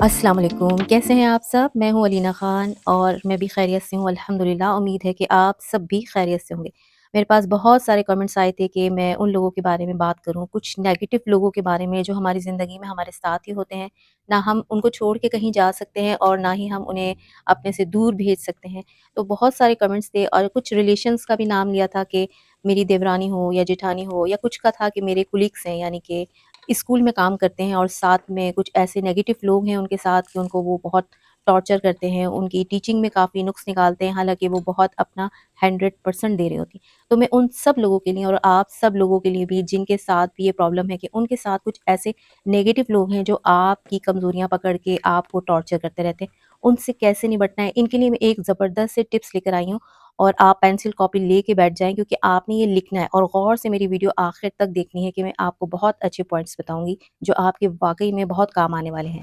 السلام علیکم، کیسے ہیں آپ سب؟ میں ہوں علینہ خان اور میں بھی خیریت سے ہوں الحمدللہ۔ امید ہے کہ آپ سب بھی خیریت سے ہوں گے۔ میرے پاس بہت سارے کمنٹس آئے تھے کہ میں ان لوگوں کے بارے میں بات کروں، کچھ نیگیٹو لوگوں کے بارے میں جو ہماری زندگی میں ہمارے ساتھ ہی ہوتے ہیں، نہ ہم ان کو چھوڑ کے کہیں جا سکتے ہیں اور نہ ہی ہم انہیں اپنے سے دور بھیج سکتے ہیں۔ تو بہت سارے کمنٹس تھے اور کچھ ریلیشنز کا بھی نام لیا تھا کہ میری دیورانی ہو یا جیٹھانی ہو، یا کچھ کا تھا کہ میرے کولیگس ہیں، یعنی کہ اسکول میں کام کرتے ہیں اور ساتھ میں کچھ ایسے نیگیٹو لوگ ہیں ان کے ساتھ کہ ان کو وہ بہت ٹارچر کرتے ہیں، ان کی ٹیچنگ میں کافی نقص نکالتے ہیں، حالانکہ وہ بہت اپنا 100% دے رہے ہوتی ہیں۔ تو میں ان سب لوگوں کے لیے اور آپ سب لوگوں کے لیے بھی جن کے ساتھ بھی یہ پرابلم ہے کہ ان کے ساتھ کچھ ایسے نیگیٹو لوگ ہیں جو آپ کی کمزوریاں پکڑ کے آپ کو ٹارچر کرتے رہتے ہیں، ان سے کیسے نمٹنا ہے، ان کے لیے میں ایک زبردست سے ٹپس لے کر آئی ہوں۔ اور آپ پینسل کاپی لے کے بیٹھ جائیں کیونکہ آپ نے یہ لکھنا ہے اور غور سے میری ویڈیو آخر تک دیکھنی ہے کہ میں آپ کو بہت اچھے پوائنٹس بتاؤں گی جو آپ کے واقعی میں بہت کام آنے والے ہیں۔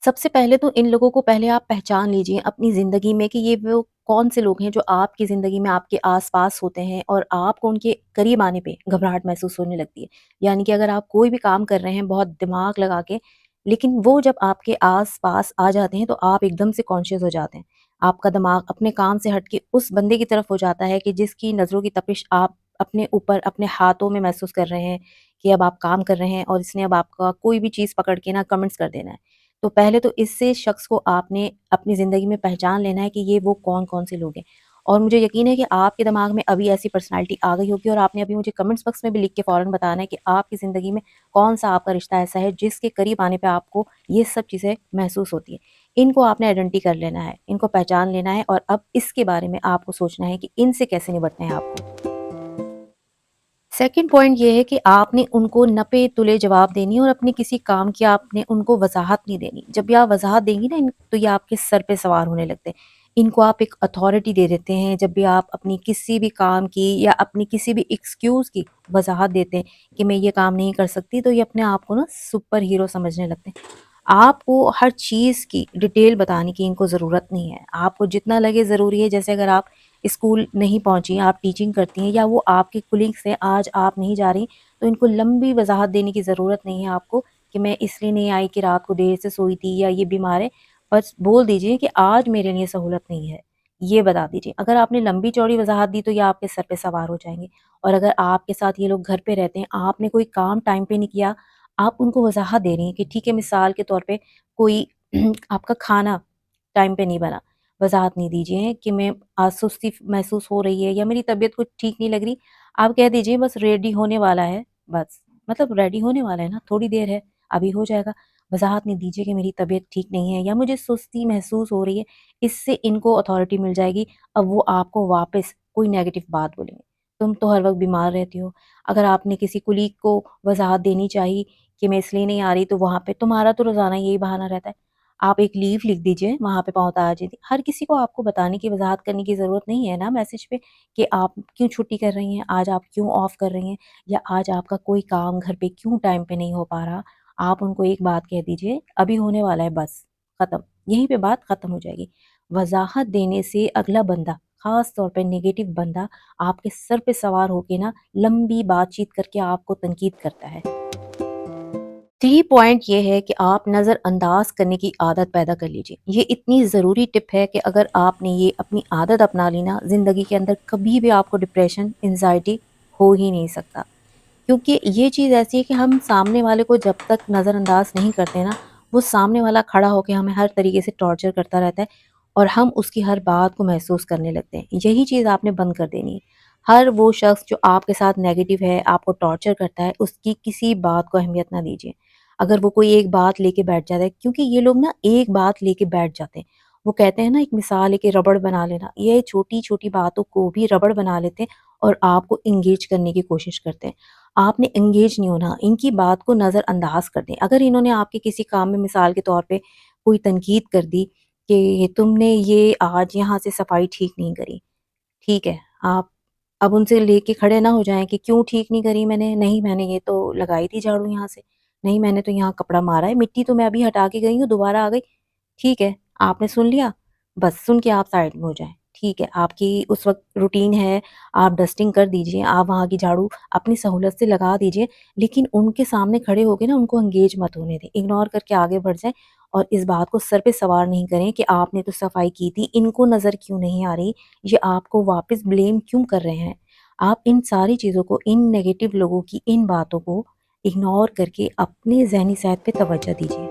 سب سے پہلے تو ان لوگوں کو پہلے آپ پہچان لیجئے اپنی زندگی میں کہ یہ وہ کون سے لوگ ہیں جو آپ کی زندگی میں آپ کے آس پاس ہوتے ہیں اور آپ کو ان کے قریب آنے پہ گھبراہٹ محسوس ہونے لگتی ہے۔ یعنی کہ اگر آپ کوئی بھی کام کر رہے ہیں بہت دماغ لگا کے، لیکن وہ جب آپ کے آس پاس آ جاتے ہیں تو آپ ایک دم سے کانشیس ہو جاتے ہیں۔ آپ کا دماغ اپنے کام سے ہٹ کے اس بندے کی طرف ہو جاتا ہے کہ جس کی نظروں کی تپش آپ اپنے اوپر اپنے ہاتھوں میں محسوس کر رہے ہیں کہ اب آپ کام کر رہے ہیں اور اس نے اب آپ کا کوئی بھی چیز پکڑ کے نا کمنٹس کر دینا ہے۔ تو پہلے تو اس سے شخص کو آپ نے اپنی زندگی میں پہچان لینا ہے کہ یہ وہ کون سے لوگ ہیں، اور مجھے یقین ہے کہ آپ کے دماغ میں ابھی ایسی پرسنالٹی آ گئی ہوگی اور آپ نے ابھی مجھے کمنٹس باکس میں بھی لکھ کے فوراً بتانا ہے کہ آپ کی زندگی میں کون سا آپ کا رشتہ ایسا ہے جس کے قریب آنے پہ آپ کو یہ سب چیزیں محسوس ہوتی ہیں۔ ان کو آپ نے آئیڈینٹی کر لینا ہے، ان کو پہچان لینا ہے اور اب اس کے بارے میں آپ کو سوچنا ہے کہ ان سے کیسے نمٹنا ہے آپ کو۔ سیکنڈ پوائنٹ یہ ہے کہ آپ نے ان کو نپے تلے جواب دینی اور اپنے کسی کام کی آپ نے ان کو وضاحت نہیں دینی۔ جب بھی آپ وضاحت دیں گی نا تو یہ آپ کے سر پہ سوار ہونے لگتے ہیں۔ ان کو آپ ایک اتھارٹی دے دیتے ہیں جب بھی آپ اپنی کسی بھی کام کی یا اپنی کسی بھی ایکسکیوز کی وضاحت دیتے ہیں کہ میں یہ کام نہیں کر سکتی، تو یہ اپنے آپ کو نا سپر ہیرو سمجھنے لگتے ہیں۔ آپ کو ہر چیز کی ڈیٹیل بتانے کی ان کو ضرورت نہیں ہے۔ آپ کو جتنا لگے ضروری ہے، جیسے اگر آپ اسکول نہیں پہنچی، آپ ٹیچنگ کرتی ہیں یا وہ آپ کے کولیگس ہیں، آج آپ نہیں جا رہی، تو ان کو لمبی وضاحت دینے کی ضرورت نہیں ہے آپ کو کہ میں اس لیے نہیں آئی کہ رات کو دیر سے سوئی تھی یا یہ بیمار ہے۔ بس بول دیجئے کہ آج میرے لیے سہولت نہیں ہے، یہ بتا دیجئے۔ اگر آپ نے لمبی چوڑی وضاحت دی تو یہ آپ کے سر پہ سوار ہو جائیں گے۔ اور اگر آپ کے ساتھ یہ لوگ گھر پہ رہتے ہیں، آپ نے کوئی کام ٹائم پہ نہیں کیا، آپ ان کو وضاحت دے رہی ہیں کہ ٹھیک ہے، مثال کے طور پہ کوئی آپ کا کھانا ٹائم پہ نہیں بنا، وضاحت نہیں دیجئے کہ میں آج سستی محسوس ہو رہی ہے یا میری طبیعت کچھ ٹھیک نہیں لگ رہی، آپ کہہ دیجئے بس ریڈی ہونے والا ہے، بس مطلب ریڈی ہونے والا ہے نا، تھوڑی دیر ہے، ابھی ہو جائے گا۔ وضاحت نہیں دیجئے کہ میری طبیعت ٹھیک نہیں ہے یا مجھے سستی محسوس ہو رہی ہے، اس سے ان کو اتھارٹی مل جائے گی۔ اب وہ آپ کو واپس کوئی نیگیٹو بات بولیں گے، تم تو ہر وقت بیمار رہتی ہو۔ اگر آپ نے کسی کولیگ کو وضاحت دینی چاہی کہ میں اس لیے نہیں آ رہی، تو وہاں پہ تمہارا تو روزانہ یہی بہانہ رہتا ہے، آپ ایک لیو لکھ دیجئے، وہاں پہ پہنچا آ جائے۔ ہر کسی کو آپ کو بتانے کی وضاحت کرنے کی ضرورت نہیں ہے نا میسج پہ کہ آپ کیوں چھٹی کر رہی ہیں، آج آپ کیوں آف کر رہی ہیں، یا آج آپ کا کوئی کام گھر پہ کیوں ٹائم پہ نہیں ہو پا رہا۔ آپ ان کو ایک بات کہہ دیجئے، ابھی ہونے والا ہے، بس ختم، یہیں پہ بات ختم ہو جائے گی۔ وضاحت دینے سے اگلا بندہ، خاص طور پہ نیگیٹو بندہ، آپ کے سر پہ سوار ہو کے نا لمبی بات چیت کر کے آپ کو تنقید کرتا ہے۔ 3 پوائنٹ یہ ہے کہ آپ نظر انداز کرنے کی عادت پیدا کر لیجئے۔ یہ اتنی ضروری ٹپ ہے کہ اگر آپ نے یہ اپنی عادت اپنا لی نا، زندگی کے اندر کبھی بھی آپ کو ڈپریشن، انزائٹی ہو ہی نہیں سکتا۔ کیونکہ یہ چیز ایسی ہے کہ ہم سامنے والے کو جب تک نظر انداز نہیں کرتے نا، وہ سامنے والا کھڑا ہو کے ہمیں ہر طریقے سے ٹارچر کرتا رہتا ہے اور ہم اس کی ہر بات کو محسوس کرنے لگتے ہیں۔ یہی چیز آپ نے بند کر دینی ہے۔ ہر وہ شخص جو آپ کے ساتھ نیگیٹو ہے، آپ کو ٹارچر کرتا ہے، اس کی کسی بات کو اہمیت نہ دیجیے۔ اگر وہ کوئی ایک بات لے کے بیٹھ جاتا ہے، کیونکہ یہ لوگ نا ایک بات لے کے بیٹھ جاتے ہیں، وہ کہتے ہیں نا، ایک مثال ہے کہ ربڑ بنا لینا، یہ چھوٹی چھوٹی باتوں کو بھی ربڑ بنا لیتے ہیں اور آپ کو انگیج کرنے کی کوشش کرتے ہیں۔ آپ نے انگیج نہیں ہونا، ان کی بات کو نظر انداز کر دیں۔ اگر انہوں نے آپ کے کسی کام میں مثال کے طور پہ کوئی تنقید کر دی کہ تم نے یہ آج یہاں سے صفائی ٹھیک نہیں کری، ٹھیک ہے، آپ اب ان سے لے کے کھڑے نہ ہو جائیں کہ کیوں ٹھیک نہیں کری میں نے، نہیں میں نے یہ تو لگائی تھی جھاڑو یہاں سے، نہیں میں نے تو یہاں کپڑا مارا ہے، مٹی تو میں ابھی ہٹا کے گئی ہوں، دوبارہ آ گئی، ٹھیک ہے، آپ نے سن لیا، بس سن کے آپ سائڈ میں ہو جائیں، ٹھیک ہے آپ کی اس وقت روٹین ہے، آپ ڈسٹنگ کر دیجئے، آپ وہاں کی جھاڑو اپنی سہولت سے لگا دیجئے، لیکن ان کے سامنے کھڑے ہو کے نا ان کو انگیج مت ہونے دیں، اگنور کر کے آگے بڑھ جائیں اور اس بات کو سر پہ سوار نہیں کریں کہ آپ نے تو صفائی کی تھی، ان کو نظر کیوں نہیں آ رہی، یہ آپ کو واپس بلیم کیوں کر رہے ہیں۔ آپ ان ساری چیزوں کو، ان نیگیٹو لوگوں کی ان باتوں کو اگنور کر کے اپنی ذہنی صحت پہ توجہ دیجیے۔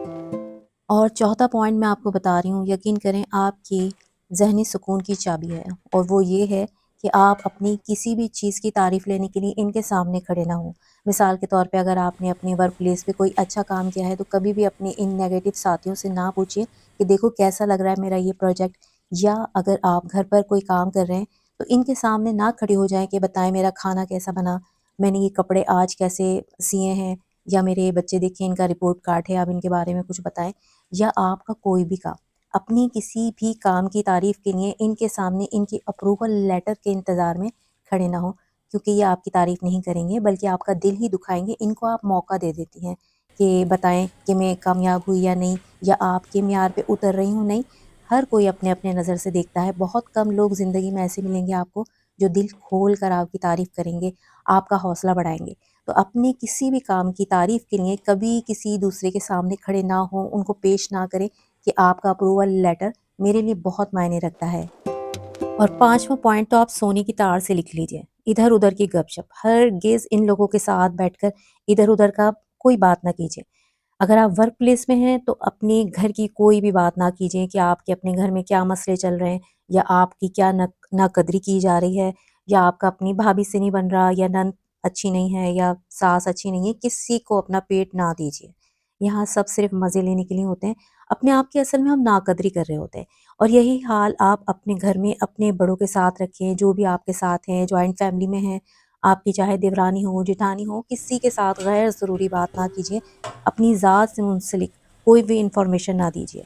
اور چوتھا پوائنٹ میں آپ کو بتا رہی ہوں، یقین کریں آپ کی ذہنی سکون کی چابی ہے، اور وہ یہ ہے کہ آپ اپنی کسی بھی چیز کی تعریف لینے کے لیے ان کے سامنے کھڑے نہ ہوں۔ مثال کے طور پہ اگر آپ نے اپنے ورک پلیس پہ کوئی اچھا کام کیا ہے تو کبھی بھی اپنے ان نیگیٹو ساتھیوں سے نہ پوچھیے کہ دیکھو کیسا لگ رہا ہے میرا یہ پروجیکٹ، یا اگر آپ گھر پر کوئی کام کر رہے ہیں تو ان کے سامنے نہ کھڑے ہو جائیں کہ بتائیں میرا کھانا کیسا بنا، میں نے یہ کپڑے آج کیسے سیے ہیں، یا میرے بچے دیکھیں ان کا رپورٹ کارڈ ہے، آپ ان کے بارے میں کچھ بتائیں، یا آپ کا کوئی بھی کام۔ اپنی کسی بھی کام کی تعریف کے لیے ان کے سامنے ان کی اپروول لیٹر کے انتظار میں کھڑے نہ ہوں، کیونکہ یہ آپ کی تعریف نہیں کریں گے بلکہ آپ کا دل ہی دکھائیں گے۔ ان کو آپ موقع دے دیتی ہیں کہ بتائیں کہ میں کامیاب ہوئی یا نہیں، یا آپ کے معیار پہ اتر رہی ہوں نہیں۔ ہر کوئی اپنے اپنے نظر سے دیکھتا ہے، بہت کم لوگ زندگی میں ایسے ملیں گے آپ کو جو دل کھول کر آپ کی تعریف کریں گے، آپ کا حوصلہ بڑھائیں گے۔ تو اپنے کسی بھی کام کی تعریف کے لیے کبھی کسی دوسرے کے سامنے کھڑے نہ ہوں، ان کو پیش نہ کریں کہ آپ کا اپروول لیٹر میرے لیے بہت معنی رکھتا ہے۔ اور پانچواں پوائنٹ تو آپ سونے کی تار سے لکھ لیجئے، ادھر ادھر کی گپ شپ ہرگز ان لوگوں کے ساتھ بیٹھ کر ادھر ادھر کا کوئی بات نہ کیجیے۔ اگر آپ ورک پلیس میں ہیں تو اپنے گھر کی کوئی بھی بات نہ کیجیے کہ آپ کے اپنے گھر میں کیا مسئلے چل رہے ہیں، یا آپ کی کیا ناقدری کی جا رہی ہے، یا آپ کا اپنی بھابھی سے نہیں بن رہا، یا نند اچھی نہیں ہے، یا ساس اچھی نہیں ہے۔ کسی کو اپنا پیٹ نہ دیجیے، یہاں سب صرف مزے لینے کے لیے ہوتے ہیں، اپنے آپ کی اصل میں ہم ناقدری کر رہے ہوتے ہیں۔ اور یہی حال آپ اپنے گھر میں اپنے بڑوں کے ساتھ رکھیں، جو بھی آپ کے ساتھ ہیں، جوائنٹ فیملی میں ہیں، آپ کی چاہے دیورانی ہو جٹھانی ہو، کسی کے ساتھ غیر ضروری بات نہ کیجیے، اپنی ذات سے منسلک کوئی بھی انفارمیشن نہ دیجیے،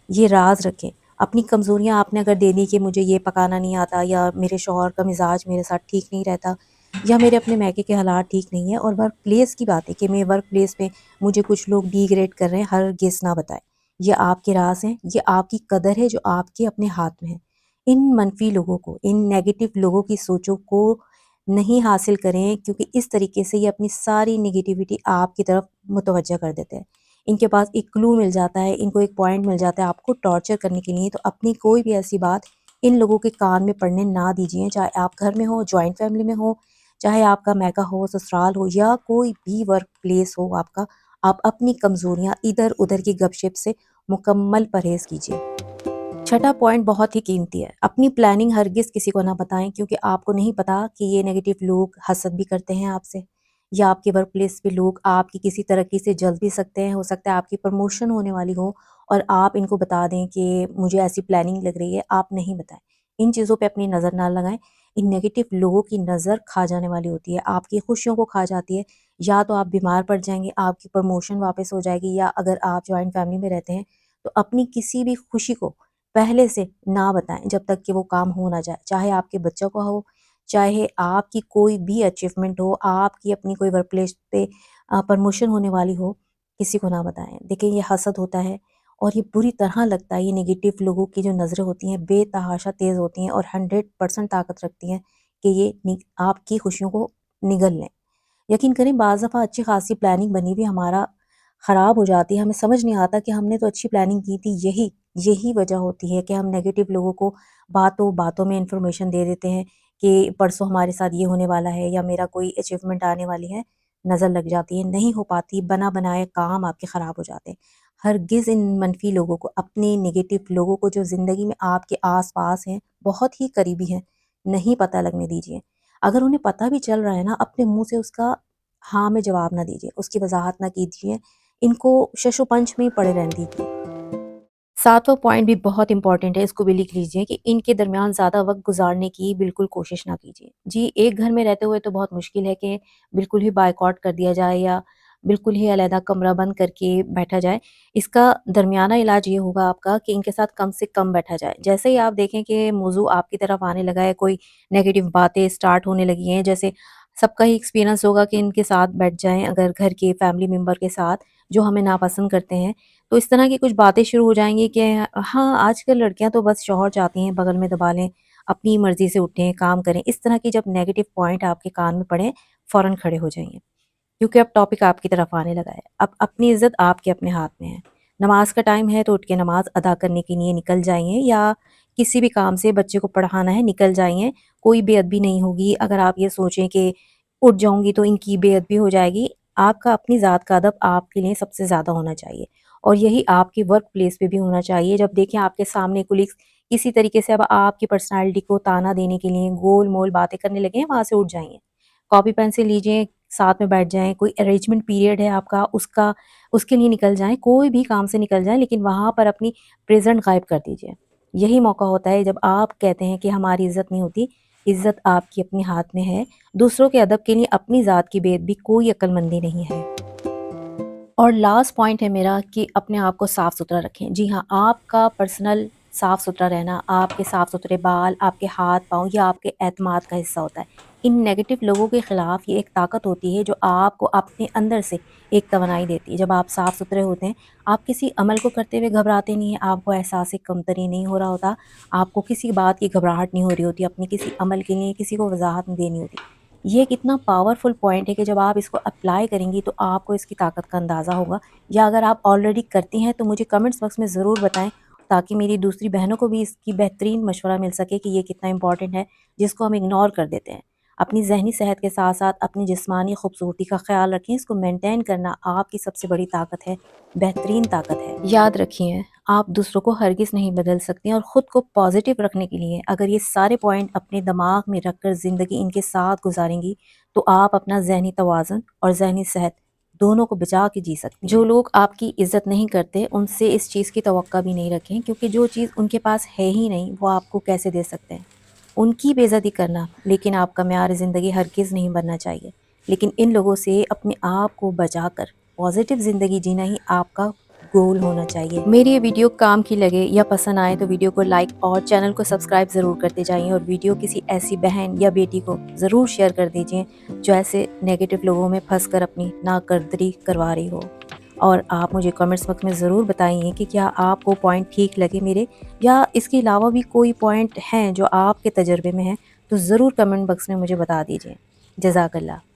یہ راز رکھیں۔ اپنی کمزوریاں آپ نے اگر دینی کہ مجھے یہ پکانا نہیں آتا، یا میرے شوہر کا مزاج میرے ساتھ ٹھیک نہیں رہتا، یا میرے اپنے میکے کے حالات ٹھیک نہیں ہیں، اور ورک پلیس کی بات ہے کہ میں ورک پلیس پہ مجھے کچھ لوگ ڈی گریڈ کر رہے ہیں، ہرگز نہ بتائیں۔ یہ آپ کے راز ہیں، یہ آپ کی قدر ہے جو آپ کے اپنے ہاتھ میں ہے۔ ان منفی لوگوں کو، ان نیگیٹو لوگوں کی سوچوں کو نہیں حاصل کریں، کیونکہ اس طریقے سے یہ اپنی ساری نگیٹیوٹی آپ کی طرف متوجہ کر دیتے ہیں۔ ان کے پاس ایک کلو مل جاتا ہے، ان کو ایک پوائنٹ مل جاتا ہے آپ کو ٹارچر کرنے کے لیے، تو اپنی کوئی بھی ایسی بات ان لوگوں کے کان میں پڑنے نہ دیجیے، چاہے آپ گھر میں ہو، جوائنٹ فیملی میں ہو، چاہے آپ کا میکا ہو، سسرال ہو، یا کوئی بھی ورک پلیس ہو آپ کا۔ آپ اپنی کمزوریاں ادھر ادھر کی گپ شپ سے مکمل پرہیز کیجیے۔ چھٹا پوائنٹ بہت ہی قیمتی ہے، اپنی پلاننگ ہرگز کسی کو نہ بتائیں، کیونکہ آپ کو نہیں پتا کہ یہ نیگیٹو لوگ حسد بھی کرتے ہیں آپ سے، یا آپ کے ورک پلیس پہ لوگ آپ کی کسی ترقی سے جل بھی سکتے ہیں، ہو سکتا ہے آپ کی پروموشن ہونے والی ہو اور آپ ان کو بتا دیں کہ مجھے ایسی پلاننگ لگ رہی ہے، آپ نہیں بتائیں۔ ان چیزوں پہ اپنی نظر نہ لگائیں، ان نیگیٹو لوگوں کی نظر کھا جانے والی ہوتی ہے، آپ کی خوشیوں کو کھا جاتی ہے، یا تو آپ بیمار پڑ جائیں گے، آپ کی پروموشن واپس ہو جائے گی، یا اگر آپ جوائنٹ فیملی میں رہتے ہیں تو اپنی کسی بھی خوشی کو پہلے سے نہ بتائیں جب تک کہ وہ کام ہو نہ جائے، چاہے آپ کے بچوں کو ہو، چاہے آپ کی کوئی بھی اچیومنٹ ہو، آپ کی اپنی کوئی ورک پلیس پہ پروموشن ہونے والی ہو، کسی کو نہ بتائیں۔ دیکھیں یہ حسد ہوتا ہے، اور یہ بری طرح لگتا ہے، یہ نیگیٹو لوگوں کی جو نظریں ہوتی ہیں بے تحاشا تیز ہوتی ہیں، اور 100% طاقت رکھتی ہیں کہ یہ آپ کی خوشیوں کو نگل لیں۔ یقین کریں بعض دفعہ اچھی خاصی پلاننگ بنی بھی ہمارا خراب ہو جاتی ہے، ہمیں سمجھ نہیں آتا کہ ہم نے تو اچھی پلاننگ کی تھی۔ یہی وجہ ہوتی ہے کہ ہم نیگیٹو لوگوں کو باتوں باتوں میں انفارمیشن دے دیتے ہیں کہ پرسوں ہمارے ساتھ یہ ہونے والا ہے، یا میرا کوئی اچیومنٹ آنے والی ہے، نظر لگ جاتی ہے، نہیں ہو پاتی، بنا بنائے کام آپ کے خراب ہو جاتے ہیں۔ ہرگز ان منفی لوگوں کو، اپنے نیگیٹو لوگوں کو جو زندگی میں آپ کے آس پاس ہیں، بہت ہی قریبی ہیں، نہیں پتہ لگنے دیجیے۔ اگر انہیں پتہ بھی چل رہا ہے نا، اپنے منہ سے اس کا ہاں میں جواب نہ دیجیے، اس کی وضاحت نہ کیجیے، ان کو شش و پنچ میں ہی پڑے رہنے دیجیے۔ ساتواں پوائنٹ بھی بہت امپورٹنٹ ہے، اس کو بھی لکھ لیجئے کہ ان کے درمیان زیادہ وقت گزارنے کی بالکل کوشش نہ کیجیے۔ جی ایک گھر میں رہتے ہوئے تو بہت مشکل ہے کہ بالکل ہی بائیکاٹ کر دیا جائے، یا بالکل ہی علیحدہ کمرہ بند کر کے بیٹھا جائے۔ اس کا درمیانہ علاج یہ ہوگا آپ کا کہ ان کے ساتھ کم سے کم بیٹھا جائے۔ جیسے ہی آپ دیکھیں کہ موضوع آپ کی طرف آنے لگا ہے، کوئی نیگیٹو باتیں سٹارٹ ہونے لگی ہیں، جیسے سب کا ہی ایکسپیرینس ہوگا کہ ان کے ساتھ بیٹھ جائیں، اگر گھر کے فیملی ممبر کے ساتھ جو ہمیں ناپسند کرتے ہیں، تو اس طرح کی کچھ باتیں شروع ہو جائیں گی کہ ہاں آج کل لڑکیاں تو بس شوہر چاہتی ہیں بغل میں دبا لیں، اپنی مرضی سے اٹھیں، کام کریں، اس طرح کی جب نیگیٹو پوائنٹ آپ کے کان میں پڑیں فوراً کھڑے ہو جائیں، کیونکہ اب ٹاپک آپ کی طرف آنے لگا ہے۔ اب اپنی عزت آپ کے اپنے ہاتھ میں ہے۔ نماز کا ٹائم ہے تو اٹھ کے نماز ادا کرنے کے لیے نکل جائیں، یا کسی بھی کام سے بچے کو پڑھانا ہے نکل جائیں، کوئی بے ادبی نہیں ہوگی۔ اگر آپ یہ سوچیں کہ اٹھ جاؤں گی تو ان کی بے ادبی ہو جائے گی، آپ کا اپنی ذات کا ادب آپ کے لیے سب سے زیادہ ہونا چاہیے، اور یہی آپ کی ورک پلیس پہ بھی ہونا چاہیے۔ جب دیکھیں آپ کے سامنے کولیگس اسی طریقے سے اب آپ کی پرسنالٹی کو تانا دینے کے لیے گول مول باتیں کرنے لگے ہیں، وہاں سے اٹھ جائیں، کاپی پینسل لیجئے، ساتھ میں بیٹھ جائیں، کوئی ارینجمنٹ پیریڈ ہے آپ کا اس کے لیے نکل جائیں، کوئی بھی کام سے نکل جائیں، لیکن وہاں پر اپنی پریزنٹ غائب کر دیجئے۔ یہی موقع ہوتا ہے جب آپ کہتے ہیں کہ ہماری عزت نہیں ہوتی۔ عزت آپ کی اپنے ہاتھ میں ہے، دوسروں کے ادب کے لیے اپنی ذات کی بے ادبی کوئی عقل مندی نہیں ہے۔ اور لاسٹ پوائنٹ ہے میرا کہ اپنے آپ کو صاف ستھرا رکھیں۔ جی ہاں، آپ کا پرسنل صاف ستھرا رہنا، آپ کے صاف ستھرے بال، آپ کے ہاتھ پاؤں، یہ آپ کے اعتماد کا حصہ ہوتا ہے۔ ان نیگیٹو لوگوں کے خلاف یہ ایک طاقت ہوتی ہے جو آپ کو اپنے اندر سے ایک توانائی دیتی ہے۔ جب آپ صاف ستھرے ہوتے ہیں، آپ کسی عمل کو کرتے ہوئے گھبراتے نہیں ہیں، آپ کو احساس کمتری نہیں ہو رہا ہوتا، آپ کو کسی بات کی گھبراہٹ نہیں ہو رہی ہوتی، اپنے کسی عمل کے لیے کسی کو وضاحت نہیں دینی ہوتی۔ یہ کتنا پاورفل پوائنٹ ہے کہ جب آپ اس کو اپلائی کریں گی تو آپ کو اس کی طاقت کا اندازہ ہوگا، یا اگر آپ آلریڈی کرتی ہیں تو مجھے کمنٹس باکس میں ضرور بتائیں، تاکہ میری دوسری بہنوں کو بھی اس کی بہترین مشورہ مل سکے کہ یہ کتنا امپورٹنٹ ہے، جس کو ہم اگنور کر دیتے ہیں۔ اپنی ذہنی صحت کے ساتھ ساتھ اپنی جسمانی خوبصورتی کا خیال رکھیں، اس کو مینٹین کرنا آپ کی سب سے بڑی طاقت ہے، بہترین طاقت ہے۔ یاد رکھیے، آپ دوسروں کو ہرگز نہیں بدل سکتے، اور خود کو پازیٹیو رکھنے کے لیے اگر یہ سارے پوائنٹ اپنے دماغ میں رکھ کر زندگی ان کے ساتھ گزاریں گی تو آپ اپنا ذہنی توازن اور ذہنی صحت دونوں کو بچا کے جی سکتے ہیں۔ جو لوگ آپ کی عزت نہیں کرتے ان سے اس چیز کی توقع بھی نہیں رکھیں، کیونکہ جو چیز ان کے پاس ہے ہی نہیں وہ آپ کو کیسے دے سکتے ہیں۔ ان کی بے عزتی کرنا لیکن آپ کا معیار زندگی ہرگز نہیں بننا چاہیے، لیکن ان لوگوں سے اپنے آپ کو بچا کر پازیٹیو زندگی جینا ہی آپ کا گول ہونا چاہیے۔ میری یہ ویڈیو کام کی لگے یا پسند آئے تو ویڈیو کو لائک اور چینل کو سبسکرائب ضرور کرتے جائیں، اور ویڈیو کسی ایسی بہن یا بیٹی کو ضرور شیئر کر دیجئے جو ایسے نیگیٹو لوگوں میں پھنس کر اپنی ناقدری کروا رہی ہو۔ اور آپ مجھے کمنٹس باکس میں ضرور بتائیے کہ کیا آپ کو پوائنٹ ٹھیک لگے میرے، یا اس کے علاوہ بھی کوئی پوائنٹ ہیں جو آپ کے تجربے میں ہیں، تو ضرور کمنٹ باکس میں مجھے بتا دیجئے۔ جزاک اللہ۔